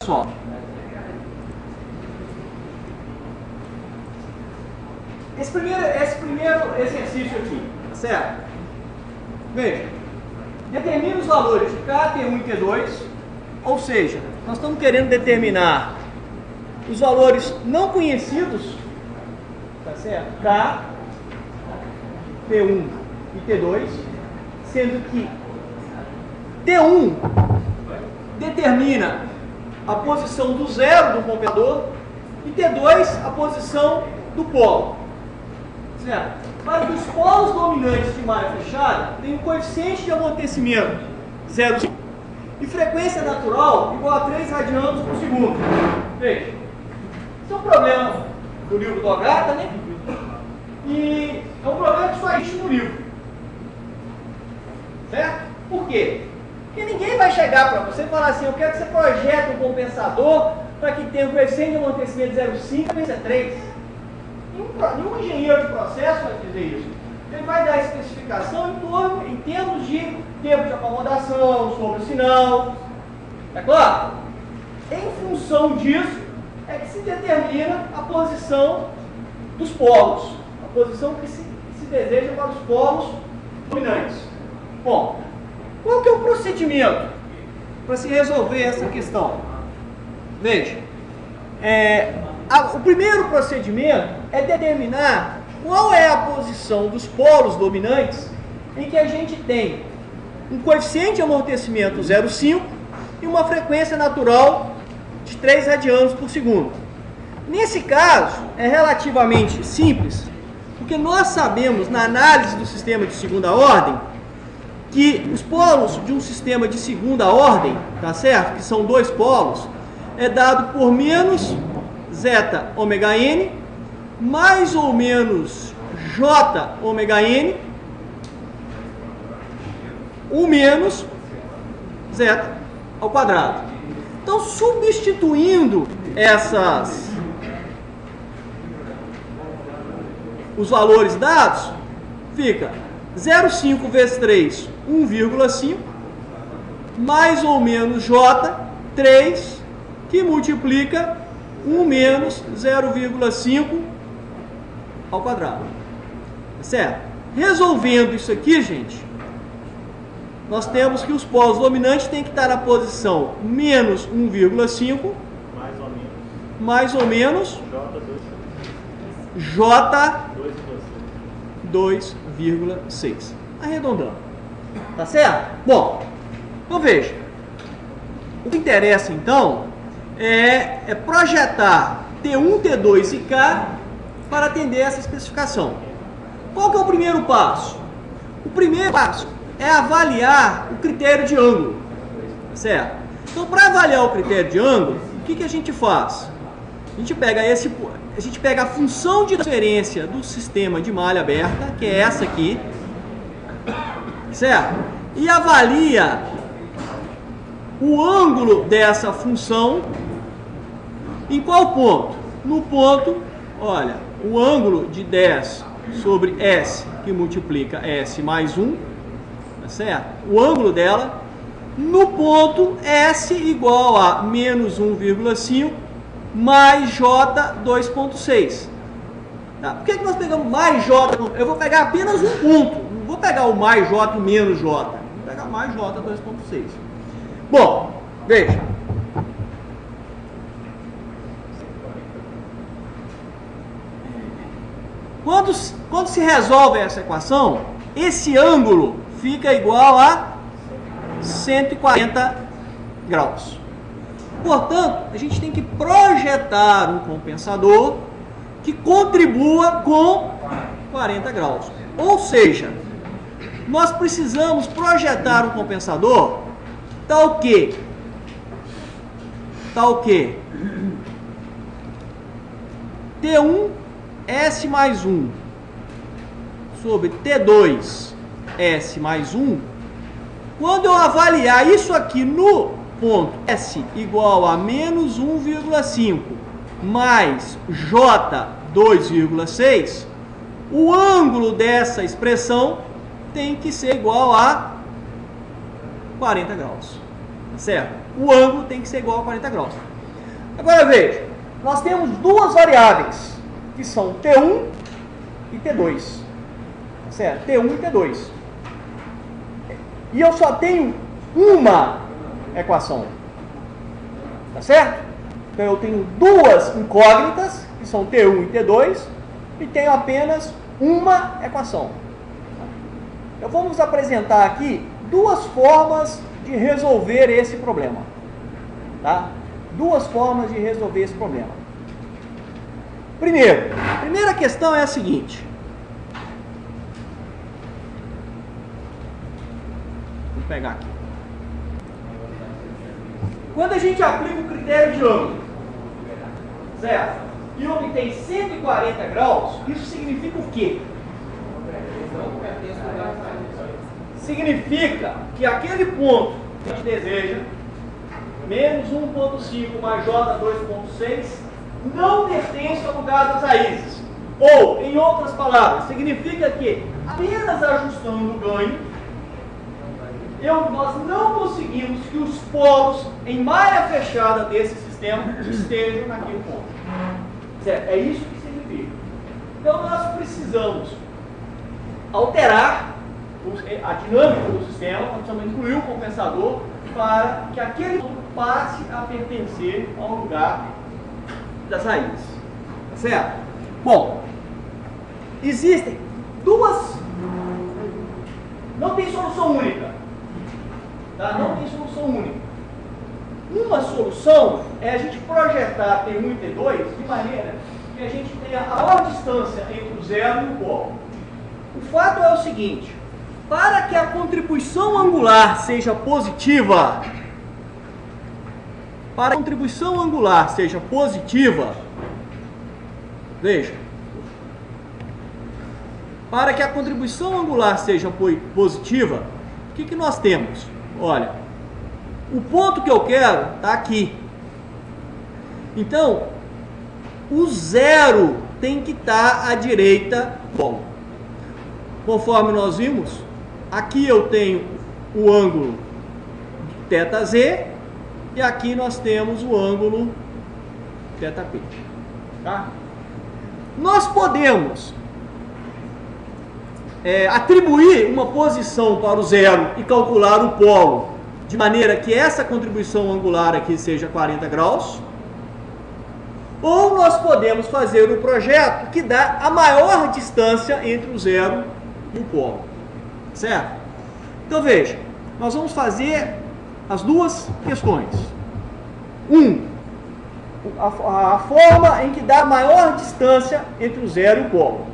só. Esse primeiro exercício aqui, tá certo? Veja, determina os valores de K, T1 e T2, ou seja, nós estamos querendo determinar os valores não conhecidos, tá certo? K, T1 e T2, sendo que T1 determina a posição do zero do compensador e T2 a posição do polo. Certo? Para que os polos dominantes de malha fechada têm um coeficiente de amortecimento 0,5 e frequência natural igual a 3 radianos por segundo. Veja, isso é um problema do livro do Ogata, né? E é um problema que só existe no livro. Certo? Por quê? Porque ninguém vai chegar para você e falar assim: eu quero que você projete um compensador para que tenha um coeficiente de amortecimento 0,5 e frequência 3. Nenhum engenheiro de processo vai dizer isso. Ele vai dar a especificação em termos de tempo de acomodação, sobre o sinal. É claro? Em função disso, é que se determina a posição dos polos. A posição que se deseja para os polos dominantes. Bom, qual que é o procedimento para se resolver essa questão? Veja, o primeiro procedimento é determinar qual é a posição dos polos dominantes em que a gente tem um coeficiente de amortecimento 0,5 e uma frequência natural de 3 radianos por segundo. Nesse caso, é relativamente simples, porque nós sabemos, na análise do sistema de segunda ordem, que os polos de um sistema de segunda ordem, tá certo? Que são dois polos, é dado por menos zeta ômega n mais ou menos j ômega n, o menos zeta ao quadrado. Então, substituindo os valores dados, fica 0,5 vezes 3, 1,5, mais ou menos j, 3, que multiplica 1 menos 0,5 ao quadrado. Certo? Resolvendo isso aqui, gente, nós temos que os polos dominantes têm que estar na posição menos 1,5, mais ou menos J 2,6. Arredondando. Tá certo? Bom, então veja. O que interessa então é projetar T1, T2 e K para atender essa especificação. Qual que é o primeiro passo? O primeiro passo é avaliar o critério de ângulo. Certo? Então, para avaliar o critério de ângulo, o que a gente faz? A gente pega a função de transferência do sistema de malha aberta, que é essa aqui, certo? E avalia o ângulo dessa função em qual ponto? No ponto, olha, o ângulo de 10 sobre S, que multiplica S mais 1, tá certo? O ângulo dela no ponto S igual a menos 1,5 mais J 2,6. Tá? Por que nós pegamos mais J? Eu vou pegar apenas um ponto. Não vou pegar o mais J e o menos J. Vou pegar mais J 2,6. Bom, veja. Quando se resolve essa equação, esse ângulo fica igual a 140 graus. Portanto, a gente tem que projetar um compensador que contribua com 40 graus. Ou seja, nós precisamos projetar um compensador tal que T1 S mais 1 sobre T2 S mais 1, quando eu avaliar isso aqui no ponto S igual a menos 1,5 mais J 2,6, o ângulo dessa expressão tem que ser igual a 40 graus. Certo? O ângulo tem que ser igual a 40 graus. Agora veja, nós temos duas variáveis, que são T1 e T2. Certo? T1 e T2. E eu só tenho uma equação. Tá certo? Então eu tenho duas incógnitas, que são T1 e T2, e tenho apenas uma equação. Então vamos apresentar aqui duas formas de resolver esse problema. Tá? Duas formas de resolver esse problema. Primeiro, a primeira questão é a seguinte. Vou pegar aqui. Quando a gente aplica o critério de ângulo, certo? E obtém 140 graus, isso significa o quê? Significa que aquele ponto que a gente deseja, menos 1.5 mais J 2.6, não pertence ao lugar das raízes. Ou, em outras palavras, significa que apenas ajustando o ganho, nós não conseguimos que os polos em malha fechada desse sistema estejam naquele ponto. Certo? É isso que significa. Então nós precisamos alterar a dinâmica do sistema, nós precisamos incluir o compensador para que aquele ponto passe a pertencer ao lugar das raízes. Tá certo? Bom, existem duas... Não tem solução única. Tá? Não tem solução única. Uma solução é a gente projetar T1 e T2 de maneira que a gente tenha a maior distância entre o zero e o polo. O fato é o seguinte: para que a contribuição angular seja positiva, veja, para que a contribuição angular seja positiva, o que nós temos? Olha, o ponto que eu quero está aqui. Então, o zero tem que estar à direita do polo. Conforme nós vimos, aqui eu tenho o ângulo θz e aqui nós temos o ângulo θp. Tá? Nós podemos atribuir uma posição para o zero e calcular o polo de maneira que essa contribuição angular aqui seja 40 graus, ou nós podemos fazer o projeto que dá a maior distância entre o zero e o polo, certo? Então veja, nós vamos fazer as duas questões. A forma em que dá a maior distância entre o zero e o polo,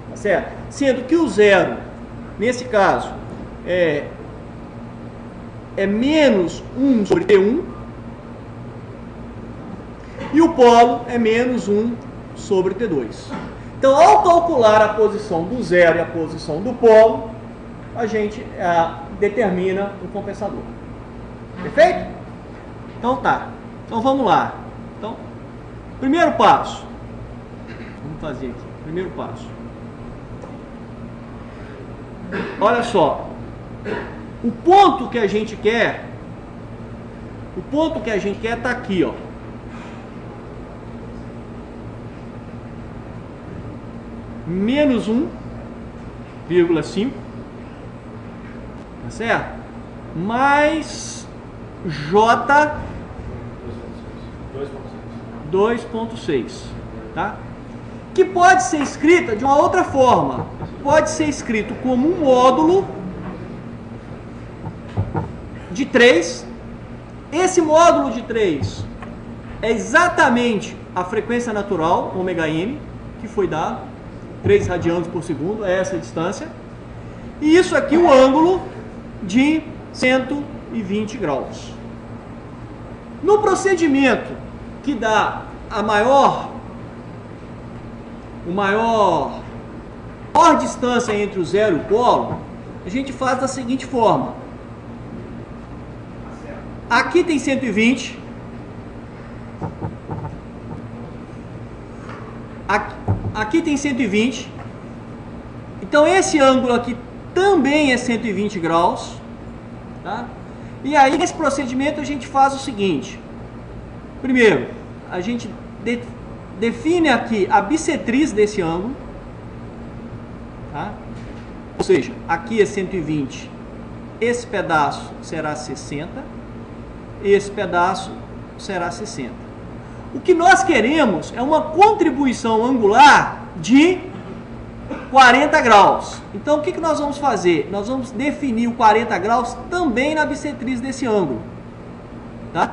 tá certo? Sendo que o zero, nesse caso, é menos 1 sobre T1 e o polo é menos 1 sobre T2. Então, ao calcular a posição do zero e a posição do polo, a gente determina o compensador. Perfeito? Então tá. Então vamos lá. Então, primeiro passo. Vamos fazer aqui. Primeiro passo. Olha só. O ponto que a gente quer está aqui, ó. Menos 1,5, tá certo? Mais J 2,6, tá? Que pode ser escrita de uma outra forma. Pode ser escrito como um módulo de 3. Esse módulo de 3 é exatamente a frequência natural, ômega-n, que foi dado, 3 radianos por segundo, é essa a distância. E isso aqui o ângulo de 120 graus. No procedimento que dá a maior distância entre o zero e o polo, a gente faz da seguinte forma. Aqui tem 120. Aqui tem 120. Então esse ângulo aqui também é 120 graus. Tá? E aí nesse procedimento a gente faz o seguinte. Primeiro, a gente define aqui a bissetriz desse ângulo, tá? Ou seja, aqui é 120, esse pedaço será 60, esse pedaço será 60. O que nós queremos é uma contribuição angular de 40 graus. Então, o que nós vamos fazer? Nós vamos definir o 40 graus também na bissetriz desse ângulo, tá?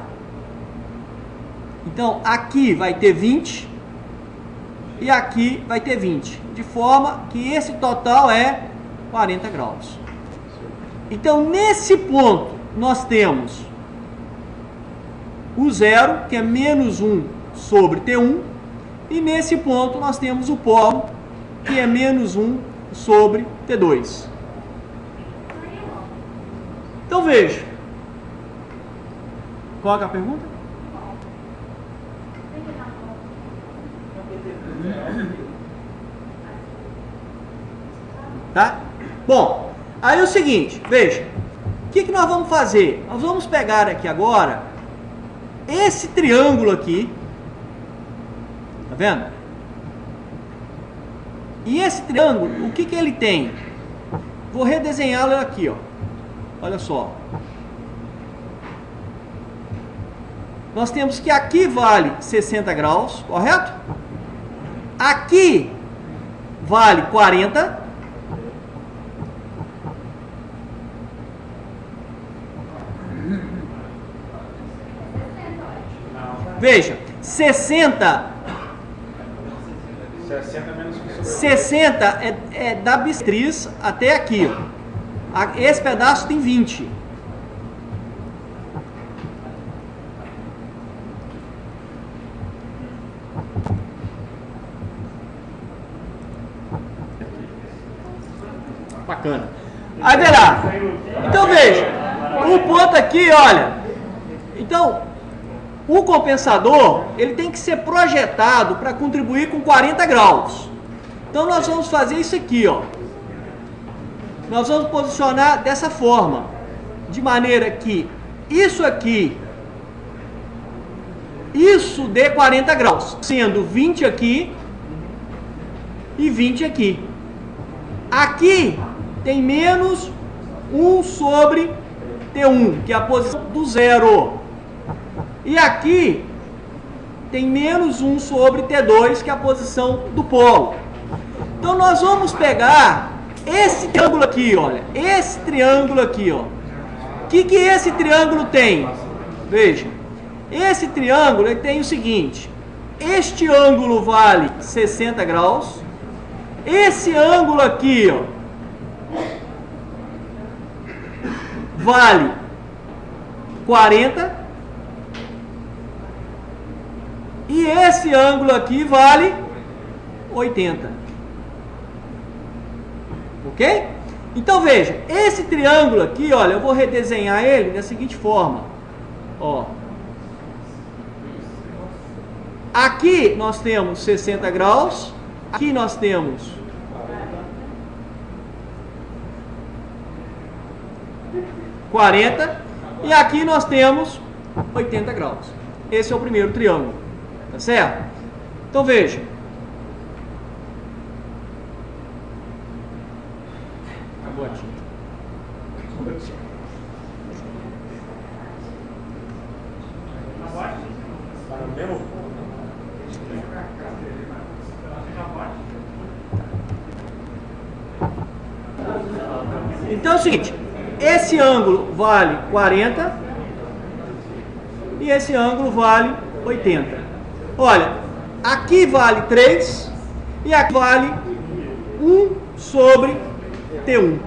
Então, aqui vai ter 20 e aqui vai ter 20, de forma que esse total é 40 graus. Então, nesse ponto, nós temos o zero, que é menos 1 sobre T1, e nesse ponto nós temos o polo, que é menos 1 sobre T2. Então, veja. Qual é a pergunta? Tá? Bom, aí é o seguinte, veja. O que nós vamos fazer? Nós vamos pegar aqui agora esse triângulo aqui. Tá vendo? E esse triângulo, o que ele tem? Vou redesenhá-lo aqui, ó. Olha só. Nós temos que aqui vale 60 graus, correto? Aqui vale 40. Veja, 60 é da bissetriz até aqui, ó. Esse pedaço tem 20. Bacana. Aí verá. Então veja, o ponto aqui, olha. Então, o compensador, ele tem que ser projetado para contribuir com 40 graus. Então, nós vamos fazer isso aqui, ó. Nós vamos posicionar dessa forma, de maneira que isso aqui, isso dê 40 graus, sendo 20 aqui e 20 aqui. Aqui tem menos 1 sobre T1, que é a posição do zero. E aqui tem menos 1 sobre T2, que é a posição do polo. Então, nós vamos pegar esse triângulo aqui, olha. Esse triângulo aqui, ó. O que esse triângulo tem? Veja. Esse triângulo ele tem o seguinte. Este ângulo vale 60 graus. Esse ângulo aqui, ó, vale 40. E esse ângulo aqui vale 80. Ok? Então veja, esse triângulo aqui, olha, eu vou redesenhar ele da seguinte forma. Ó. Aqui nós temos 60 graus. Aqui nós temos 40. E aqui nós temos 80 graus. Esse é o primeiro triângulo. Tá certo? Então veja. Acabou a tinta. Então é o seguinte, esse ângulo vale 40 e esse ângulo vale 80. Olha, aqui vale 3 e aqui vale 1 sobre T1.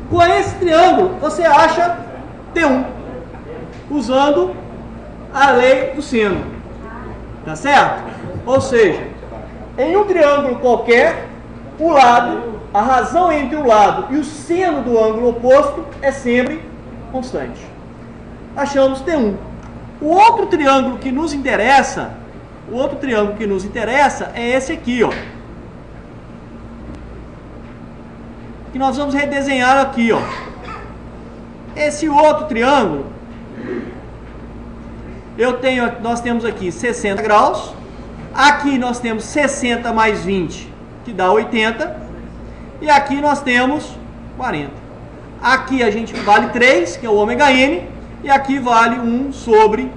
Com esse triângulo, você acha T1, usando a lei do seno. Tá certo? Ou seja, em um triângulo qualquer, o lado, a razão entre o lado e o seno do ângulo oposto é sempre constante. Achamos T1. O outro triângulo que nos interessa, é esse aqui, ó. Que nós vamos redesenhar aqui, ó. Esse outro triângulo, nós temos aqui 60 graus, aqui nós temos 60 mais 20, que dá 80, e aqui nós temos 40. Aqui a gente vale 3, que é o ômega n, e aqui vale 1 sobre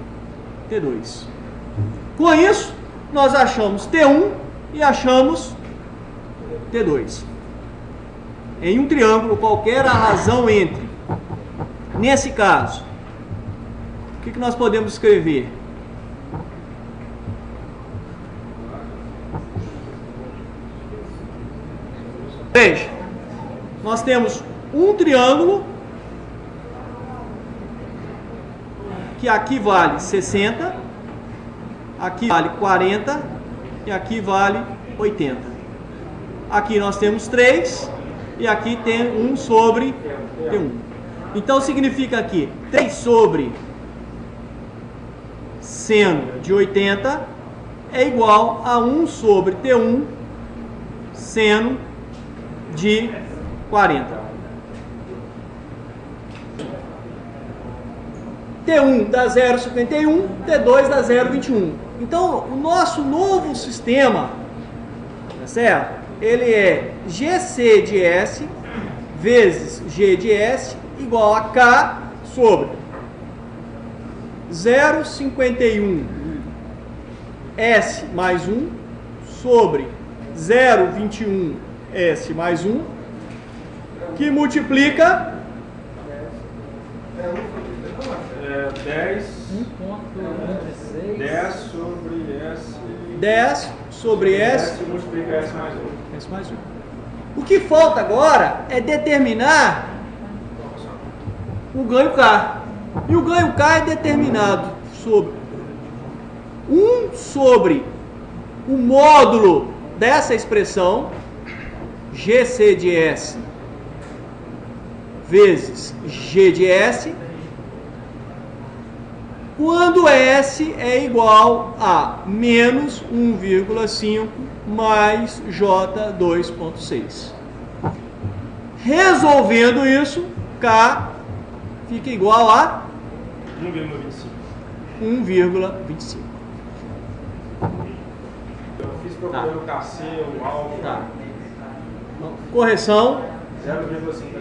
T2. Com isso, nós achamos T1 e achamos T2. Em um triângulo, qualquer a razão entre. Nesse caso, o que nós podemos escrever? Veja, nós temos um triângulo que aqui vale 60, aqui vale 40 e aqui vale 80. Aqui nós temos 3 e aqui tem 1 sobre T1. Então significa que 3 sobre seno de 80 é igual a 1 sobre T1 seno de 40. T1 dá 0,51, T2 dá 0,21. Então, o nosso novo sistema, tá certo? Ele é GC de S vezes G de S igual a K sobre 0,51 S mais 1 sobre 0,21 S mais 1, que multiplica 10 sobre S. 10 sobre S. Multiplica S mais 1. S mais 1. O que falta agora é determinar o ganho K. E o ganho K é determinado sobre 1 sobre o módulo dessa expressão, GC de S vezes G de S, quando S é igual a menos 1,5 mais J 2,6. Resolvendo isso, K fica igual a 1,25. Eu fiz procurando o KC, o alfa. Tá. Correção, 0,5.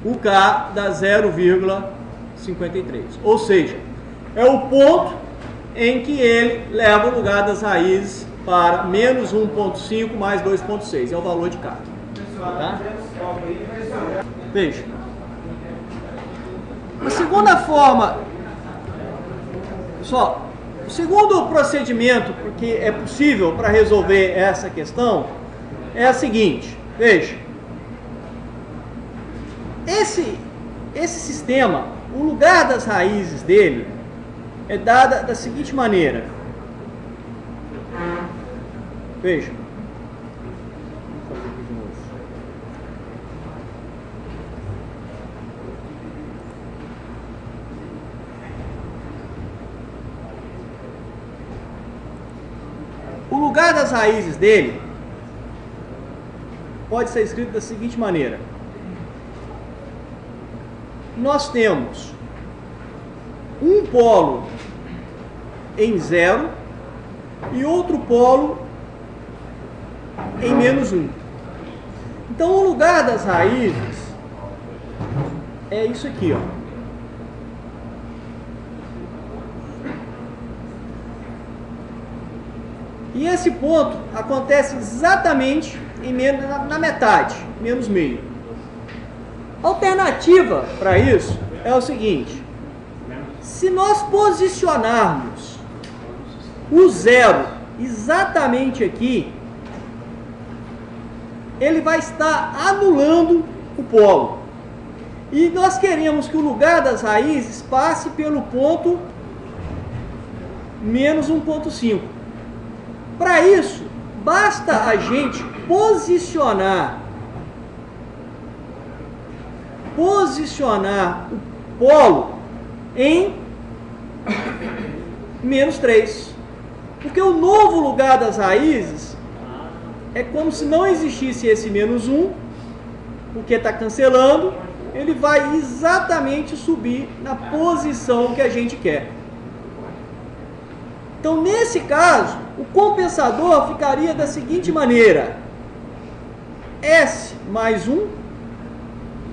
o K dá 0,53. Ou seja, é o ponto em que ele leva o lugar das raízes para menos 1,5 mais 2,6. É o valor de K. Tá? Veja. A segunda forma, só, o segundo procedimento, porque é possível para resolver essa questão, é a seguinte. Veja. Esse sistema, o lugar das raízes dele é dada da seguinte maneira. Veja. Vou fazer aqui de novo. O lugar das raízes dele pode ser escrito da seguinte maneira. Nós temos um polo em 0 e outro polo em menos 1. Então, o lugar das raízes é isso aqui, ó. E esse ponto acontece exatamente na metade, menos meio. A alternativa para isso é o seguinte: se nós posicionarmos o 0 exatamente aqui, ele vai estar anulando o polo. E nós queremos que o lugar das raízes passe pelo ponto menos 1,5. Para isso, basta a gente posicionar o polo em menos 3. Porque o novo lugar das raízes é como se não existisse esse menos 1, porque está cancelando, ele vai exatamente subir na posição que a gente quer. Então, nesse caso, o compensador ficaria da seguinte maneira: S mais 1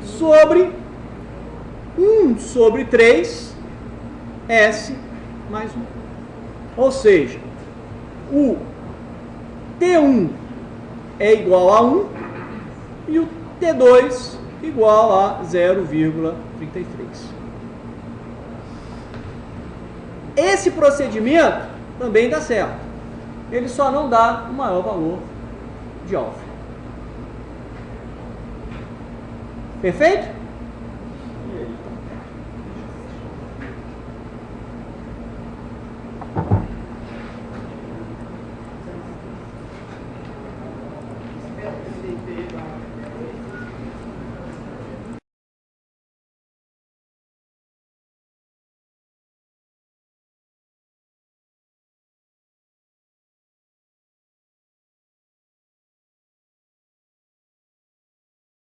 sobre 1 sobre 3 S mais 1. Ou seja, o T1 é igual a 1 e o T2 igual a 0,33. Esse procedimento também dá certo. Ele só não dá o maior valor de alfa. Perfeito?